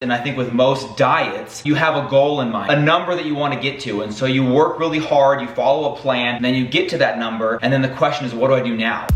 And I think with most diets, you have a goal in mind, a number that you want to get to. And so you work really hard, you follow a plan, and then you get to that number. And then the question is, what do I do now?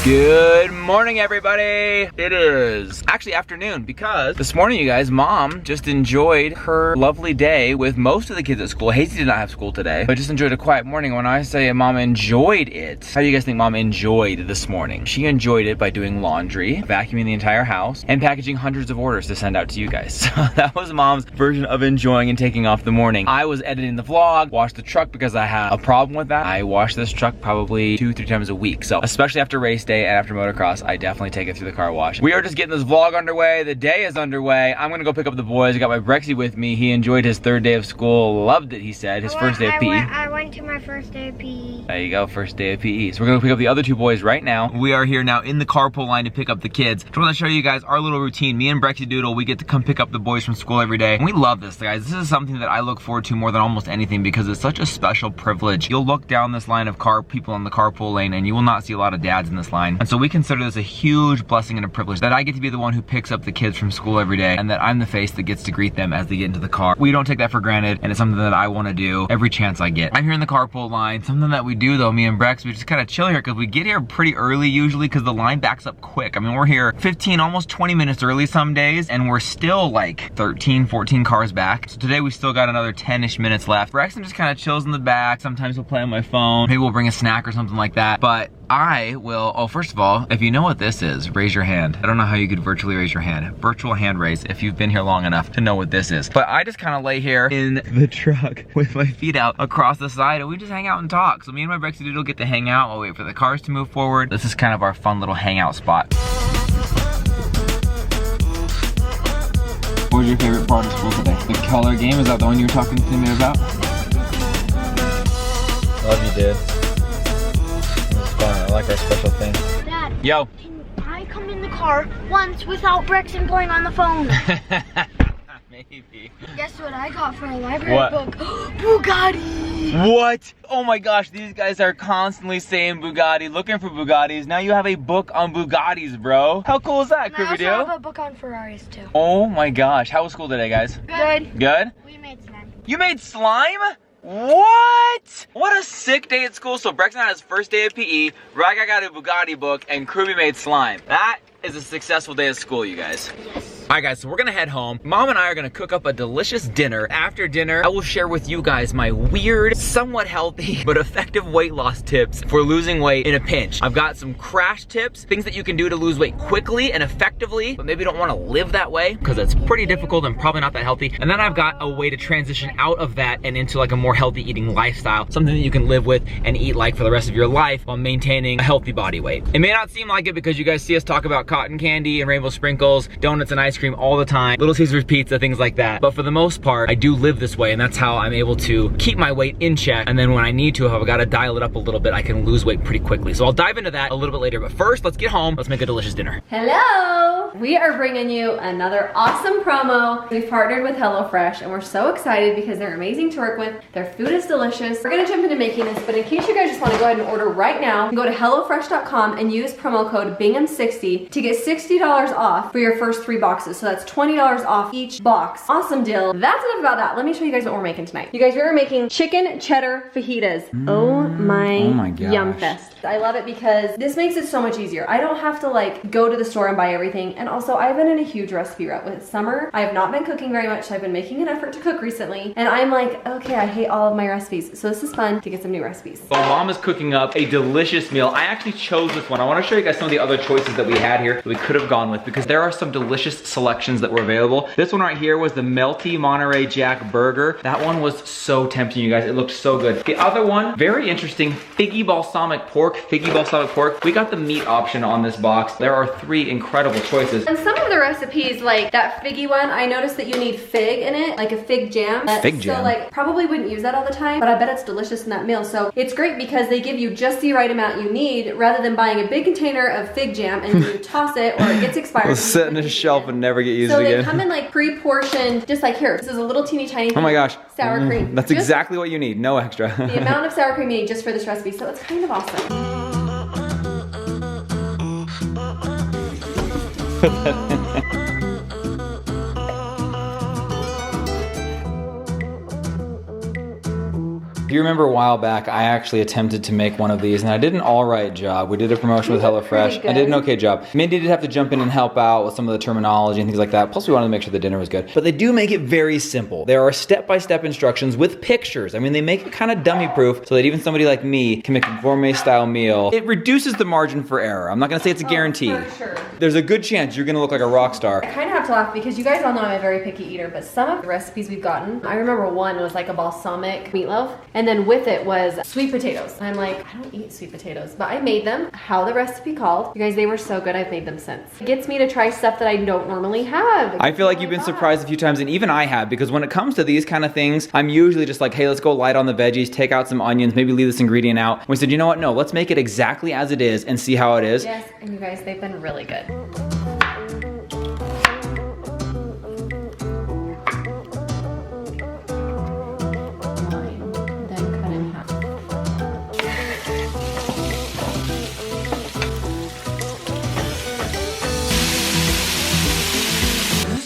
Good morning, everybody. It is actually afternoon because this morning, you guys, Mom just enjoyed her lovely day with most of the kids at school. Hazy did not have school today, but just enjoyed a quiet morning. When I say Mom enjoyed it, how do you guys think Mom enjoyed this morning? She enjoyed it by doing laundry, vacuuming the entire house, and packaging hundreds of orders to send out to you guys. So that was Mom's version of enjoying and taking off the morning. I was editing the vlog, washed the truck because I have a problem with that. I wash this truck probably 2-3 times a week. So especially after race day and after motocross, I definitely take it through the car wash. We are just getting this vlog underway. The day is underway. I'm gonna go pick up the boys. I got my Brexy with me. He enjoyed his third day of school. Loved it, he said. His first day of PE. I went to my first day of PE. There you go, first day of PE. So we're gonna pick up the other two boys right now. We are here now in the carpool line to pick up the kids. Just wanna show you guys our little routine. Me and Brexy Doodle, we get to come pick up the boys from school every day. And we love this, guys. This is something that I look forward to more than almost anything because it's such a special privilege. You'll look down this line of people in the carpool lane and you will not see a lot of dads in this line. And so we consider this a huge blessing and a privilege that I get to be the one who picks up the kids from school every day and that I'm the face that gets to greet them as they get into the car. We don't take that for granted, and it's something that I want to do every chance I get. I'm here in the carpool line. Something that we do though, me and Brex, we just kind of chill here because we get here pretty early usually because the line backs up quick. I mean, we're here 15, almost 20 minutes early some days, and we're still like 13, 14 cars back. So today we still got another 10-ish minutes left. Braxton just kind of chills in the back. Sometimes he'll play on my phone. Maybe we'll bring a snack or something like that. But I will, oh, first of all, if you know what this is, raise your hand. I don't know how you could virtually raise your hand. Virtual hand raise if you've been here long enough to know what this is. But I just kind of lay here in the truck with my feet out across the side and we just hang out and talk. So me and my Brexy Doodle get to hang out while we wait for the cars to move forward. This is kind of our fun little hangout spot. What was your favorite part of school today? The color game, is that the one you were talking to me about? Love you, dude. I like our special thing. Dad, yo. Can I come in the car once without Brexton playing on the phone? Maybe. Guess what I got for a library what? book? Bugatti! What? Oh my gosh, these guys are constantly saying Bugatti, looking for Bugattis. Now you have a book on Bugattis, bro. How cool is that, Creepy Doo? I also have a book on Ferraris too. Oh my gosh, how was school today, guys? Good. Good? We made slime. You made slime? What? What a sick day at school. So Brexton had his first day of PE, Raga got a Bugatti book, and Kruby made slime. That is a successful day at school, you guys. Yes. Alright guys, so we're gonna head home. Mom and I are gonna cook up a delicious dinner. After dinner, I will share with you guys my weird, somewhat healthy, but effective weight loss tips for losing weight in a pinch. I've got some crash tips, things that you can do to lose weight quickly and effectively, but maybe don't wanna live that way because it's pretty difficult and probably not that healthy. And then I've got a way to transition out of that and into like a more healthy eating lifestyle, something that you can live with and eat like for the rest of your life while maintaining a healthy body weight. It may not seem like it because you guys see us talk about cotton candy and rainbow sprinkles, donuts and ice cream all the time, Little Caesars pizza, things like that. But for the most part, I do live this way, and that's how I'm able to keep my weight in check. And then when I need to, if I've got to dial it up a little bit, I can lose weight pretty quickly. So I'll dive into that a little bit later. But first, let's get home. Let's make a delicious dinner. Hello! We are bringing you another awesome promo. We've partnered with HelloFresh, and we're so excited because they're amazing to work with. Their food is delicious. We're gonna jump into making this, but in case you guys just want to go ahead and order right now, you can go to HelloFresh.com and use promo code Bingham60 to get $60 off for your first 3 boxes. So that's $20 off each box. Awesome deal. That's enough about that. Let me show you guys what we're making tonight. You guys, we are making chicken cheddar fajitas. Oh my gosh. Yum fest. I love it because this makes it so much easier. I don't have to like go to the store and buy everything. And also I've been in a huge recipe rut with summer. I have not been cooking very much, so I've been making an effort to cook recently. And I'm like, okay, I hate all of my recipes. So this is fun to get some new recipes. Well, Mom is cooking up a delicious meal. I actually chose this one. I want to show you guys some of the other choices that we had here that we could have gone with because there are some delicious selections that were available. This one right here was the Melty Monterey Jack Burger. That one was so tempting, you guys. It looked so good. The other one, very interesting, figgy balsamic pork. We got the meat option on this box. There are 3 incredible choices. And some of the recipes, like that figgy one, I noticed that you need fig in it, like a fig jam. Fig jam? So like, probably wouldn't use that all the time, but I bet it's delicious in that meal. So it's great because they give you just the right amount you need rather than buying a big container of fig jam and you toss it or it gets expired. It'll sit in a shelf and never get used again. So they come in like pre-portioned, just like here. This is a little teeny tiny thing. Oh my gosh. Sour cream. That's just exactly what you need, no extra. The amount of sour cream you need just for this recipe, so it's kind of awesome. If you remember a while back, I actually attempted to make one of these and I did an all right job. We did a promotion with HelloFresh. I did an okay job. Mindy did have to jump in and help out with some of the terminology and things like that. Plus we wanted to make sure the dinner was good. But they do make it very simple. There are step-by-step instructions with pictures. I mean, they make it kind of dummy-proof so that even somebody like me can make a gourmet-style meal. It reduces the margin for error. I'm not gonna say it's a guarantee. For sure. There's a good chance you're gonna look like a rock star. I kind of have to laugh because you guys all know I'm a very picky eater, but some of the recipes we've gotten, I remember one was like a balsamic meatloaf, and then with it was sweet potatoes. I'm like, I don't eat sweet potatoes, but I made them how the recipe called. You guys, they were so good. I've made them since. It gets me to try stuff that I don't normally have. I feel like you've been surprised a few times, and even I have, because when it comes to these kind of things, I'm usually just like, hey, let's go light on the veggies, take out some onions, maybe leave this ingredient out. And we said, you know what? No, let's make it exactly as it is and see how it is. Yes, and you guys, they've been really good.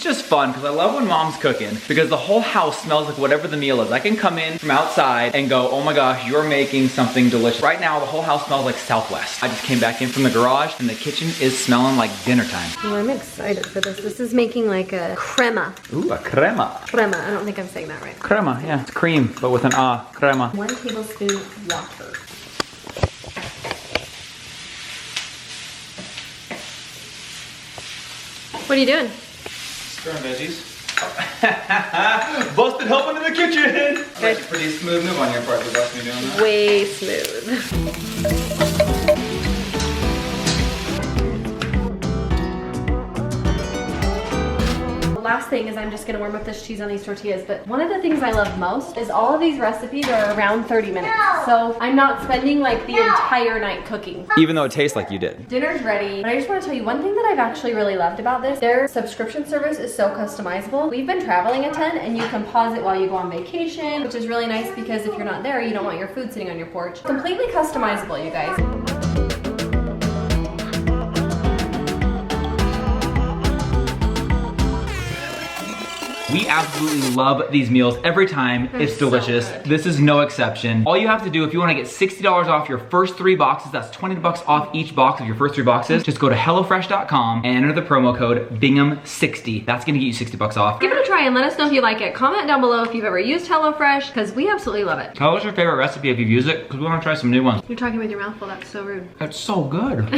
Just fun because I love when mom's cooking because the whole house smells like whatever the meal is. I can come in from outside and go, oh my gosh, you're making something delicious. Right now, the whole house smells like Southwest. I just came back in from the garage and the kitchen is smelling like dinner time. Oh, I'm excited for this. This is making like a crema. Ooh, a crema. Crema, I don't think I'm saying that right. Crema, yeah, it's cream, but with an crema. 1 tablespoon water. What are you doing? Stirring veggies. Busted helping in the kitchen. That's a pretty smooth move on your part to bust me doing that. Way smooth. Last thing is I'm just gonna warm up this cheese on these tortillas, but one of the things I love most is all of these recipes are around 30 minutes. So I'm not spending like the entire night cooking. Even though it tastes like you did. Dinner's ready, but I just wanna tell you one thing that I've actually really loved about this. Their subscription service is so customizable. We've been traveling a ton and you can pause it while you go on vacation, which is really nice because if you're not there, you don't want your food sitting on your porch. Completely customizable, you guys. We absolutely love these meals every time. It's delicious. So good. This is no exception. All you have to do if you want to get $60 off your first 3 boxes, that's $20 off each box of your first 3 boxes, just go to HelloFresh.com and enter the promo code Bingham60. That's gonna get you $60 off. Give it a try and let us know if you like it. Comment down below if you've ever used HelloFresh, because we absolutely love it. Tell us your favorite recipe if you've used it, because we want to try some new ones. You're talking with your mouth full, that's so rude. That's so good.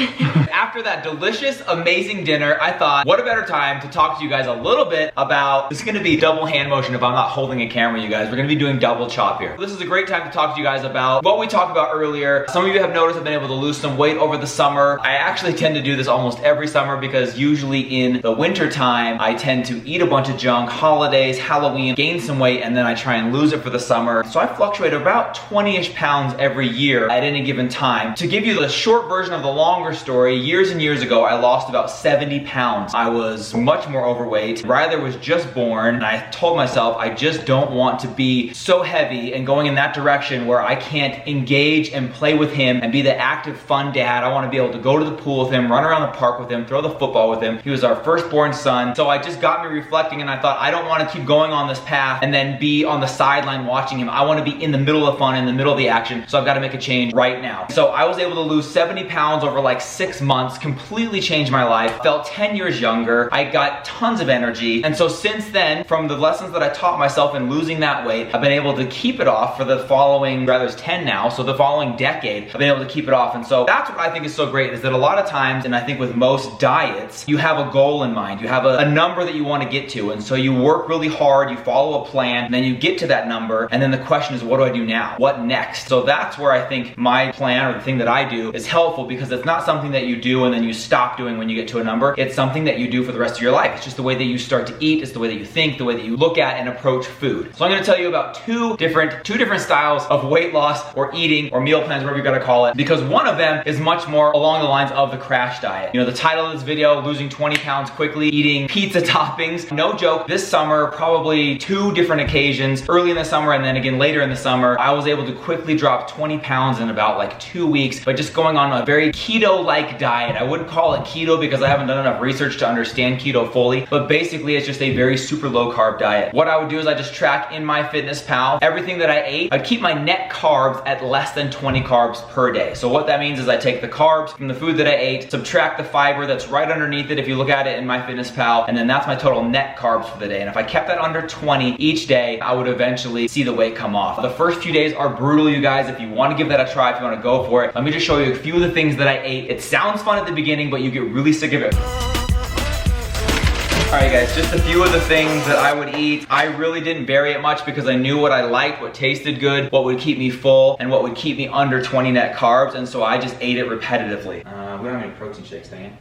After that delicious, amazing dinner, I thought, what a better time to talk to you guys a little bit about, this is gonna be double hand motion if I'm not holding a camera, you guys. We're gonna be doing double chop here. This is a great time to talk to you guys about what we talked about earlier. Some of you have noticed I've been able to lose some weight over the summer. I actually tend to do this almost every summer because usually in the winter time, I tend to eat a bunch of junk, holidays, Halloween, gain some weight, and then I try and lose it for the summer. So I fluctuate about 20-ish pounds every year at any given time. To give you the short version of the longer story, years and years ago, I lost about 70 pounds. I was much more overweight. Ryler was just born, and I told myself I just don't want to be so heavy and going in that direction where I can't engage and play with him and be the active, fun dad. I want to be able to go to the pool with him, run around the park with him, throw the football with him. He was our firstborn son. So I just got me reflecting and I thought, I don't want to keep going on this path and then be on the sideline watching him. I want to be in the middle of the fun, in the middle of the action. So I've got to make a change right now. So I was able to lose 70 pounds over like 6 months, completely changed my life. Felt 10 years younger. I got tons of energy. And so since then, from the lessons that I taught myself in losing that weight, I've been able to keep it off for the following, rather it's 10 now, so the following decade, I've been able to keep it off. And so that's what I think is so great, is that a lot of times, and I think with most diets, you have a goal in mind. You have a number that you want to get to. And so you work really hard, you follow a plan, and then you get to that number. And then the question is, what do I do now? What next? So that's where I think my plan, or the thing that I do, is helpful, because it's not something that you do and then you stop doing when you get to a number. It's something that you do for the rest of your life. It's just the way that you start to eat, it's the way that you think, think, the way that you look at and approach food. So I'm gonna tell you about two different styles of weight loss or eating or meal plans, whatever you gotta call it, because one of them is much more along the lines of the crash diet. You know, the title of this video, losing 20 pounds quickly, eating pizza toppings. No joke, this summer, probably 2 different occasions, early in the summer and then again later in the summer, I was able to quickly drop 20 pounds in about like 2 weeks by just going on a very keto-like diet. I wouldn't call it keto because I haven't done enough research to understand keto fully, but basically it's just a very super low carb diet. What I would do is I just track in MyFitnessPal everything that I ate. I'd keep my net carbs at less than 20 carbs per day. So what that means is I take the carbs from the food that I ate, subtract the fiber that's right underneath it if you look at it in MyFitnessPal, and then that's my total net carbs for the day. And if I kept that under 20 each day, I would eventually see the weight come off. The first few days are brutal, you guys. If you want to give that a try, if you want to go for it, let me just show you a few of the things that I ate. It sounds fun at the beginning, but you get really sick of it. Alright guys, just a few of the things that I would eat. I really didn't vary it much because I knew what I liked, what tasted good, what would keep me full, and what would keep me under 20 net carbs, and so I just ate it repetitively. We don't have any protein shakes, dang it.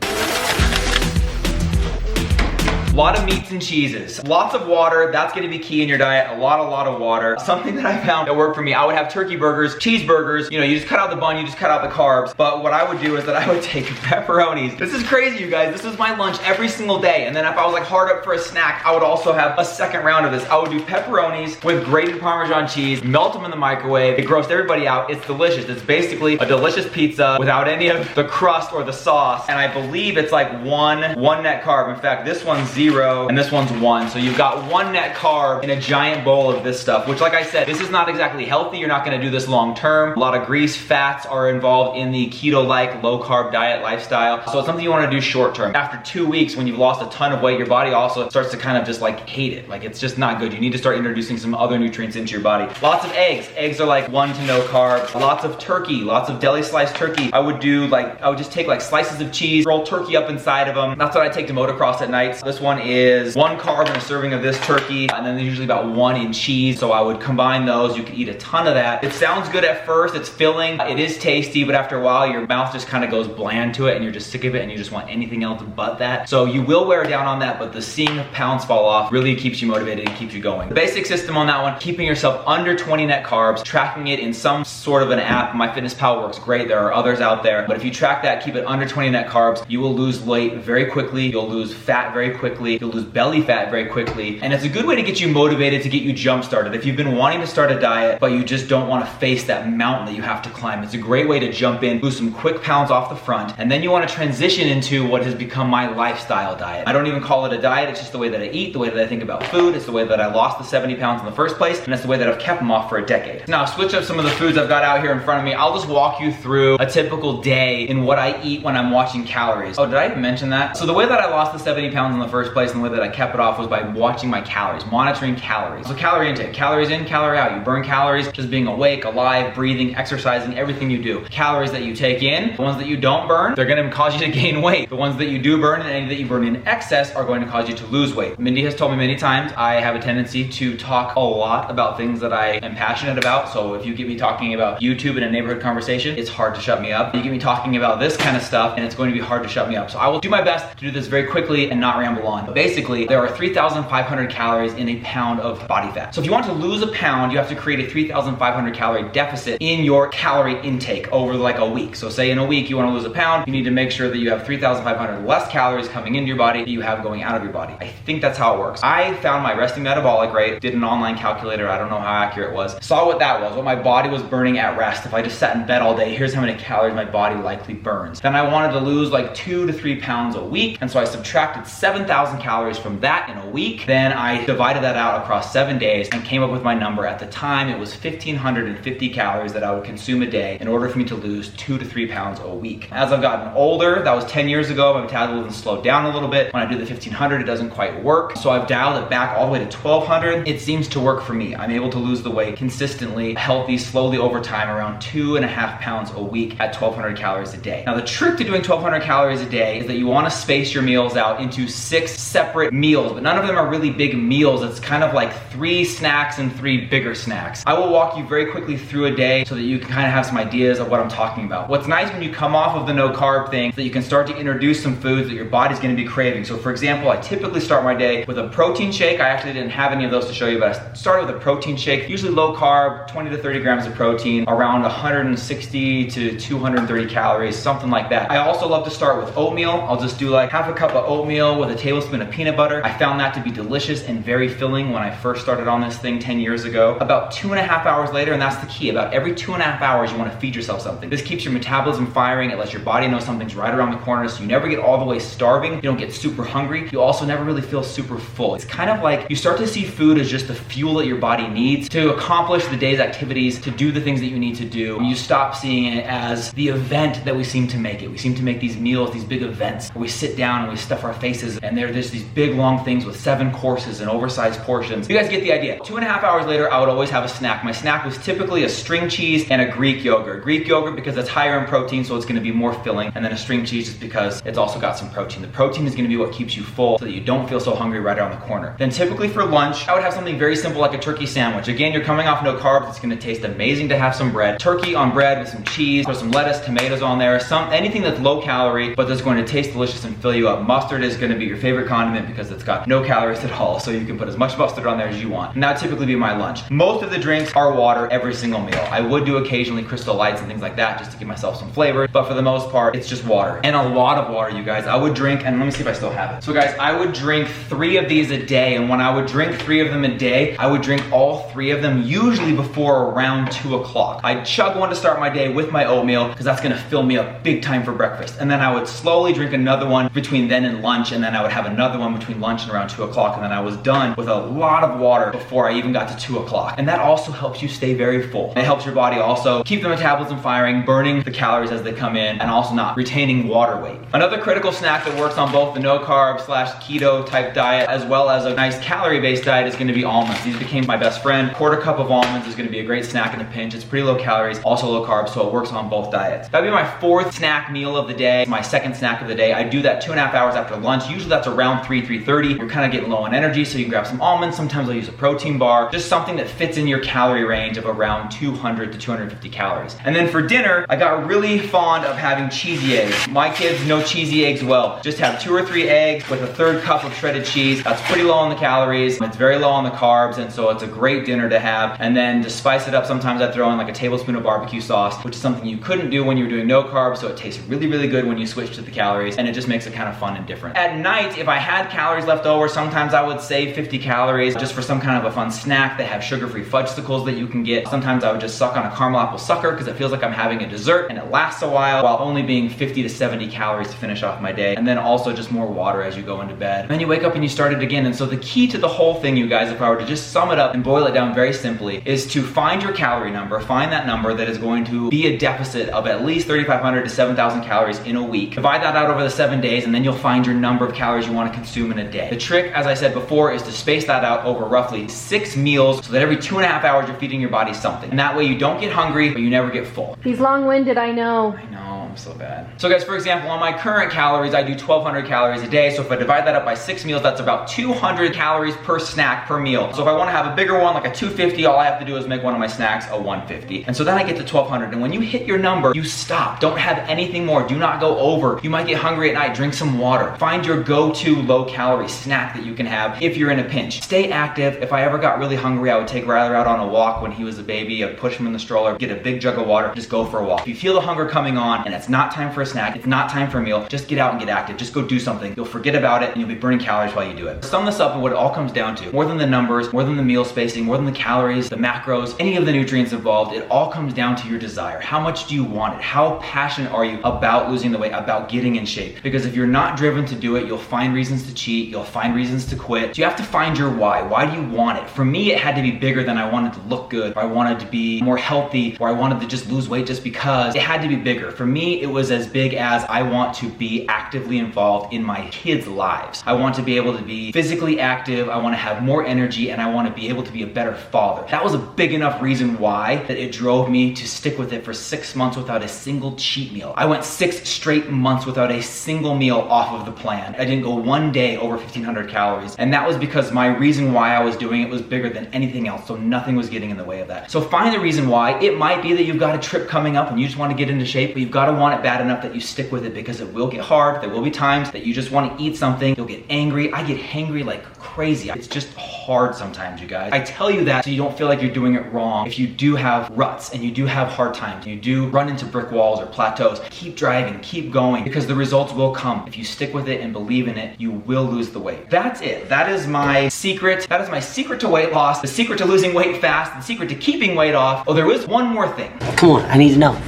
A lot of meats and cheeses. Lots of water, that's gonna be key in your diet. A lot of water. Something that I found that worked for me, I would have turkey burgers, cheeseburgers, you know, you just cut out the bun, you just cut out the carbs. But what I would do is that I would take pepperonis. This is crazy, you guys. This is my lunch every single day. And then if I was like hard up for a snack, I would also have a second round of this. I would do pepperonis with grated Parmesan cheese, melt them in the microwave. It grossed everybody out. It's delicious. It's basically a delicious pizza without any of the crust or the sauce. And I believe it's like one net carb. In fact, this one's 0 and this one's 1. So you've got 1 net carb in a giant bowl of this stuff, which like I said, this is not exactly healthy. You're not gonna do this long term. A lot of grease, fats are involved in the keto-like low carb diet lifestyle. So it's something you wanna do short term. After 2 weeks, when you've lost a ton of weight, your body also starts to kind of just like hate it. Like it's just not good. You need to start introducing some other nutrients into your body. Lots of eggs. Eggs are like 1 to no carbs. Lots of turkey, lots of deli sliced turkey. I would just take like slices of cheese, roll turkey up inside of them. That's what I take to motocross at nights. This one is 1 carb in a serving of this turkey, and then there's usually about 1 in cheese. So I would combine those. You could eat a ton of that. It sounds good at first. It's filling. It is tasty, but after a while, your mouth just kind of goes bland to it, and you're just sick of it, and you just want anything else but that. So you will wear down on that, but the seeing the pounds fall off really keeps you motivated and keeps you going. The basic system on that one, keeping yourself under 20 net carbs, tracking it in some sort of an app. MyFitnessPal works great. There are others out there, but if you track that, keep it under 20 net carbs, you will lose weight very quickly. You'll lose fat very quickly. You'll lose belly fat very quickly. And it's a good way to get you motivated, to get you jump started. If you've been wanting to start a diet, but you just don't want to face that mountain that you have to climb, it's a great way to jump in, lose some quick pounds off the front, and then you want to transition into what has become my lifestyle diet. I don't even call it a diet, it's just the way that I eat, the way that I think about food, it's the way that I lost the 70 pounds in the first place, and it's the way that I've kept them off for a decade. Now, switch up some of the foods I've got out here in front of me. I'll just walk you through a typical day in what I eat when I'm watching calories. Oh, did I even mention that? So the way that I lost the 70 pounds in the first place and the way that I kept it off was by watching my calories, monitoring calories. So calorie intake, calories in, calorie out. You burn calories just being awake, alive, breathing, exercising, everything you do. Calories that you take in, the ones that you don't burn, they're gonna cause you to gain weight. The ones that you do burn and any that you burn in excess are going to cause you to lose weight. Mindy has told me many times I have a tendency to talk a lot about things that I am passionate about. So if you get me talking about YouTube in a neighborhood conversation, it's hard to shut me up. You get me talking about this kind of stuff and it's going to be hard to shut me up. So I will do my best to do this very quickly and not ramble on. But basically, there are 3,500 calories in a pound of body fat. So if you want to lose a pound, you have to create a 3,500 calorie deficit in your calorie intake over like a week. So say in a week you want to lose a pound, you need to make sure that you have 3,500 less calories coming into your body that you have going out of your body. I think that's how it works. I found my resting metabolic rate, did an online calculator, I don't know how accurate it was, saw what that was, what my body was burning at rest. If I just sat in bed all day, here's how many calories my body likely burns. Then I wanted to lose like 2 to 3 pounds a week, and so I subtracted 7,000 calories from that in a week. Then I divided that out across 7 days and came up with my number. At the time, it was 1,550 calories that I would consume a day in order for me to lose 2 to 3 pounds a week. As I've gotten older, that was 10 years ago, my metabolism slowed down a little bit. When I do the 1,500, it doesn't quite work. So I've dialed it back all the way to 1,200. It seems to work for me. I'm able to lose the weight consistently, healthy, slowly over time, around 2.5 pounds a week at 1,200 calories a day. Now the trick to doing 1,200 calories a day is that you want to space your meals out into 6 separate meals, but none of them are really big meals. It's kind of like 3 snacks and 3 bigger snacks. I will walk you very quickly through a day so that you can kind of have some ideas of what I'm talking about. What's nice when you come off of the no carb thing is that you can start to introduce some foods that your body's gonna be craving. So for example, I typically start my day with a protein shake. I actually didn't have any of those to show you, but I started with a protein shake, usually low carb, 20 to 30 grams of protein, around 160 to 230 calories, something like that. I also love to start with oatmeal. I'll just do like half a cup of oatmeal with a tablespoon of peanut butter. I found that to be delicious and very filling when I first started on this thing 10 years ago. About 2.5 hours later, and that's the key, about every 2.5 hours you want to feed yourself something. This keeps your metabolism firing. It lets your body know something's right around the corner, so you never get all the way starving. You don't get super hungry. You also never really feel super full. It's kind of like you start to see food as just the fuel that your body needs to accomplish the day's activities, to do the things that you need to do. And you stop seeing it as the event that we seem to make it. We seem to make these meals, these big events, where we sit down and we stuff our faces, and there's these big long things with 7 courses and oversized portions. You guys get the idea. 2.5 hours later, I would always have a snack. My snack was typically a string cheese and a Greek yogurt. Greek yogurt because it's higher in protein, so it's gonna be more filling, and then a string cheese just because it's also got some protein. The protein is gonna be what keeps you full so that you don't feel so hungry right around the corner. Then typically for lunch, I would have something very simple like a turkey sandwich. Again, you're coming off no carbs, it's gonna taste amazing to have some bread. Turkey on bread with some cheese, throw some lettuce, tomatoes on there, anything that's low calorie, but that's going to taste delicious and fill you up. Mustard is gonna be your favorite condiment because it's got no calories at all, so you can put as much mustard on there as you want. And that would typically be my lunch. Most of the drinks are water every single meal. I would do occasionally Crystal Lights and things like that just to give myself some flavor, but for the most part, it's just water. And a lot of water, you guys. I would drink, and let me see if I still have it. So guys, I would drink 3 of these a day, and when I would drink 3 of them a day, I would drink all 3 of them usually before around 2 o'clock. I'd chug one to start my day with my oatmeal because that's gonna fill me up big time for breakfast. And then I would slowly drink another one between then and lunch, and then I would have another one between lunch and around 2 o'clock, and then I was done with a lot of water before I even got to 2 o'clock. And that also helps you stay very full. It helps your body also keep the metabolism firing, burning the calories as they come in, and also not retaining water weight. Another critical snack that works on both the no carb / keto type diet as well as a nice calorie-based diet is gonna be almonds. These became my best friend. Quarter cup of almonds is gonna be a great snack in a pinch. It's pretty low calories, also low carbs, so it works on both diets. That'd be my 4th snack meal of the day, my 2nd snack of the day. I do that 2.5 hours after lunch. Usually that's around 3:30. You're kind of getting low on energy, so you can grab some almonds. Sometimes I'll use a protein bar, just something that fits in your calorie range of around 200 to 250 calories. And then for dinner, I got really fond of having cheesy eggs. My kids know cheesy eggs well. Just have 2 or 3 eggs with a 1/3 cup of shredded cheese. That's pretty low on the calories. It's very low on the carbs, and so it's a great dinner to have. And then to spice it up, sometimes I throw in like a tablespoon of barbecue sauce, which is something you couldn't do when you were doing no carbs, so it tastes really, really good when you switch to the calories, and it just makes it kind of fun and different. At night, if I had calories left over, sometimes I would save 50 calories just for some kind of a fun snack. They have sugar-free fudgesicles that you can get. Sometimes I would just suck on a caramel apple sucker because it feels like I'm having a dessert, and it lasts a while only being 50 to 70 calories to finish off my day. And then also just more water as you go into bed. And then you wake up and you start it again. And so the key to the whole thing, you guys, if I were to just sum it up and boil it down very simply, is to find your calorie number, find that number that is going to be a deficit of at least 3,500 to 7,000 calories in a week. Divide that out over the 7 days, and then you'll find your number of calories you want to consume in a day. The trick, as I said before, is to space that out over roughly 6 meals so that every 2.5 hours you're feeding your body something. And that way you don't get hungry, but you never get full. He's long-winded, I know. I know, I'm so bad. So guys, for example, on my current calories, I do 1,200 calories a day. So if I divide that up by 6 meals, that's about 200 calories per snack per meal. So if I want to have a bigger one, like a 250, all I have to do is make one of my snacks a 150. And so then I get to 1,200. And when you hit your number, you stop. Don't have anything more. Do not go over. You might get hungry at night. Drink some water. Find your go-to low-calorie snack that you can have if you're in a pinch. Stay active. If I ever got really hungry, I would take Ryler out on a walk when he was a baby. I'd push him in the stroller, get a big jug of water, just go for a walk. If you feel the hunger coming on and it's not time for a snack, it's not time for a meal, just get out and get active. Just go do something. You'll forget about it and you'll be burning calories while you do it. Sum this up and what it all comes down to, more than the numbers, more than the meal spacing, more than the calories, the macros, any of the nutrients involved, it all comes down to your desire. How much do you want it? How passionate are you about losing the weight, about getting in shape? Because if you're not driven to do it, you'll find reasons to cheat, you'll find reasons to quit. So you have to find your why. Why do you want it? For me, it had to be bigger than I wanted to look good, or I wanted to be more healthy, or I wanted to just lose weight just because. It had to be bigger. For me, me, it was as big as I want to be actively involved in my kids' lives. I want to be able to be physically active, I want to have more energy, and I want to be able to be a better father. That was a big enough reason why that it drove me to stick with it for 6 months without a single cheat meal. I went 6 straight months without a single meal off of the plan. I didn't go one day over 1,500 calories. And that was because my reason why I was doing it was bigger than anything else, so nothing was getting in the way of that. So find the reason why. It might be that you've got a trip coming up and you just want to get into shape, but you've got to want it bad enough that you stick with it, because it will get hard. There will be times that you just want to eat something. You'll get angry. I get hangry like crazy. It's just hard sometimes, you guys. I tell you that so you don't feel like you're doing it wrong. If you do have ruts and you do have hard times, you do run into brick walls or plateaus, keep driving, keep going, because the results will come. If you stick with it and believe in it, you will lose the weight. That's it. That is my secret. That is my secret to weight loss, the secret to losing weight fast, the secret to keeping weight off. Oh, there is one more thing. Come on, I need to know.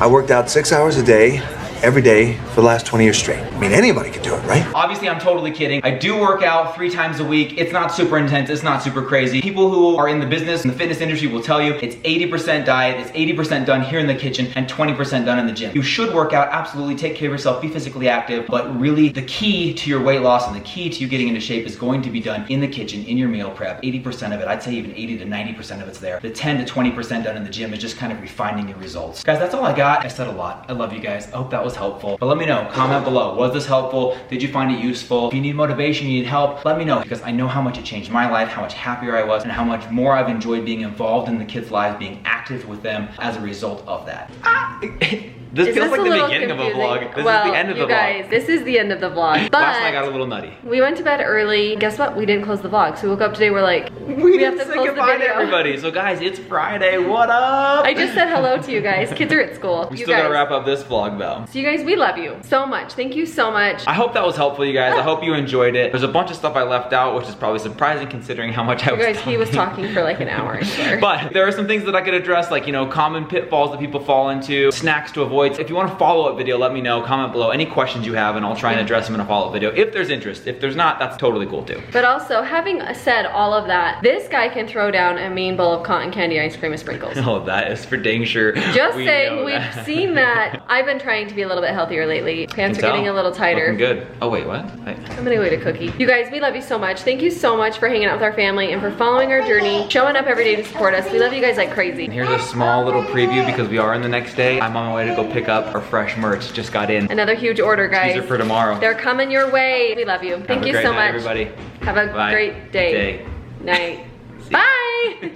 I worked out 6 hours a day, every day for the last 20 years straight. I mean, anybody can do it, right? Obviously, I'm totally kidding. I do work out 3 times a week. It's not super intense. It's not super crazy. People who are in the business, in the fitness industry will tell you it's 80% diet, it's 80% done here in the kitchen, and 20% done in the gym. You should work out, absolutely, take care of yourself, be physically active, but really the key to your weight loss and the key to you getting into shape is going to be done in the kitchen, in your meal prep. 80% of it, I'd say even 80 to 90% of it's there. The 10 to 20% done in the gym is just kind of refining your results. Guys, that's all I got. I said a lot. I love you guys. I hope that was helpful. But let me know. Comment below. Was this helpful? Did you find it useful? If you need motivation, you need help, let me know, because I know how much it changed my life, how much happier I was, and how much more I've enjoyed being involved in the kids' lives, being active with them as a result of that. This feels like the beginning of a vlog. This is the end of the vlog. This is the end of the vlog. But last night I got a little nutty. We went to bed early. Guess what? We didn't close the vlog. So we woke up today, we're like, we have to close the video. To everybody. So guys, it's Friday. What up? I just said hello to you guys. Kids are at school. We still gotta wrap up this vlog though. So you guys, we love you so much. Thank you so much. I hope that was helpful, you guys. I hope you enjoyed it. There's a bunch of stuff I left out, which is probably surprising considering how much I was talking. He was talking for like an hour, I swear. But there are some things that I could address, like, you know, common pitfalls that people fall into, snacks to avoid. If you want to follow follow-up video, let me know, comment below any questions you have and I'll try and address them in a follow-up video if there's interest. If there's not, that's totally cool too. But also, having said all of that, this guy can throw down a mean bowl of cotton candy ice cream with sprinkles. Oh, that is for dang sure. Just saying, we've seen that. I've been trying to be a little bit healthier lately. Pants are getting a little tighter. Looking good. Oh wait, what? Wait. I'm gonna go eat a cookie. You guys, we love you so much. Thank you so much for hanging out with our family and for following our journey, showing up every day to support us. We love you guys like crazy. And here's a small little preview because we are in the next day. I'm on my way to go pick up our fresh merch. Just got in. Another huge order, guys. Teaser for tomorrow. They're coming your way. We love you. Thank you so much. Everybody. Have a great day. Night. Bye.